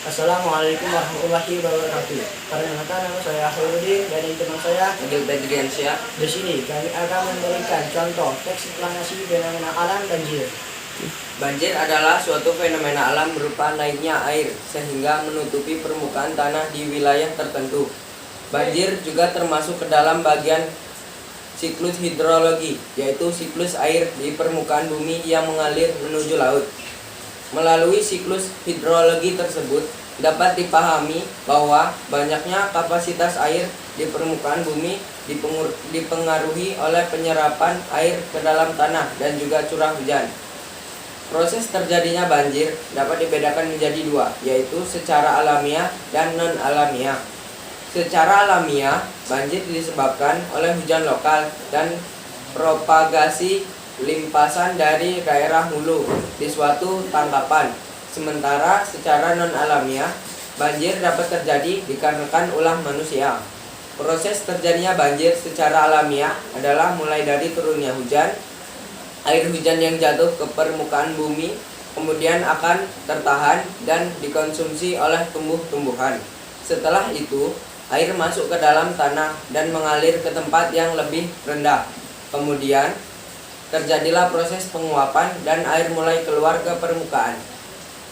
Assalamualaikum warahmatullahi wabarakatuh. Perkenalkan, nama saya Ahluddin dan ini teman saya Agil Bedriansyah. Di sini kami akan memberikan contoh teks eksplanasi fenomena alam banjir. Banjir adalah suatu fenomena alam berupa naiknya air sehingga menutupi permukaan tanah di wilayah tertentu. Banjir juga termasuk ke dalam bagian siklus hidrologi, yaitu siklus air di permukaan bumi yang mengalir menuju laut. Melalui siklus hidrologi tersebut dapat dipahami bahwa banyaknya kapasitas air di permukaan bumi dipengaruhi oleh penyerapan air ke dalam tanah dan juga curah hujan. Proses terjadinya banjir dapat dibedakan menjadi dua, yaitu secara alamiah dan non-alamiah. Secara alamiah, banjir disebabkan oleh hujan lokal dan propagasi limpasan dari daerah hulu di suatu tangkapan. Sementara secara non-alamiah, banjir dapat terjadi dikarenakan ulah manusia. Proses terjadinya banjir secara alamiah adalah mulai dari turunnya hujan, air hujan yang jatuh ke permukaan bumi, kemudian akan tertahan dan dikonsumsi oleh tumbuh-tumbuhan. Setelah itu, air masuk ke dalam tanah dan mengalir ke tempat yang lebih rendah. Kemudian, terjadilah proses penguapan dan air mulai keluar ke permukaan.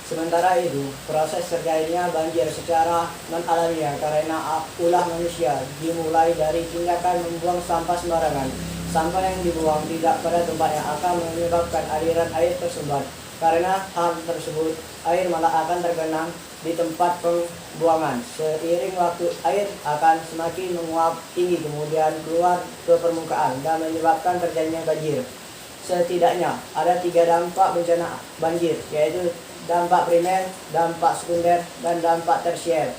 Sementara itu, proses terjadinya banjir secara non-alamiah karena ulah manusia dimulai dari tindakan membuang sampah sembarangan. Sampah yang dibuang tidak pada tempat yang akan menyebabkan aliran air tersumbat. Karena hal tersebut, air malah akan tergenang di tempat pembuangan. Seiring waktu, air akan semakin menguap tinggi kemudian keluar ke permukaan dan menyebabkan terjadinya banjir. Setidaknya ada 3 dampak bencana banjir, yaitu dampak primer, dampak sekunder, dan dampak tersier.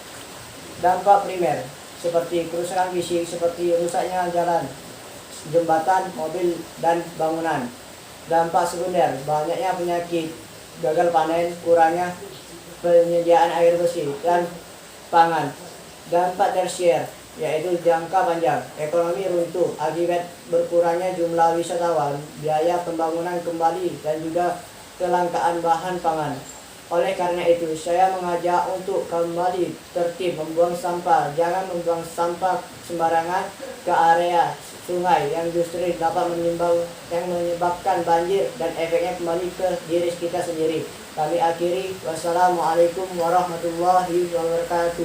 Dampak primer seperti kerusakan fisik seperti rusaknya jalan, jembatan, mobil, dan bangunan. Dampak sekunder, banyaknya penyakit, gagal panen, kurangnya penyediaan air bersih dan pangan. Dampak tersier yaitu jangka panjang, ekonomi runtuh akibat berkurangnya jumlah wisatawan, biaya pembangunan kembali, dan juga kelangkaan bahan pangan. Oleh karena itu, saya mengajak untuk kembali tertib membuang sampah. Jangan membuang sampah sembarangan ke area sungai yang justru dapat menyebabkan banjir dan efeknya kembali ke diri kita sendiri. Kami akhiri, wassalamualaikum warahmatullahi wabarakatuh.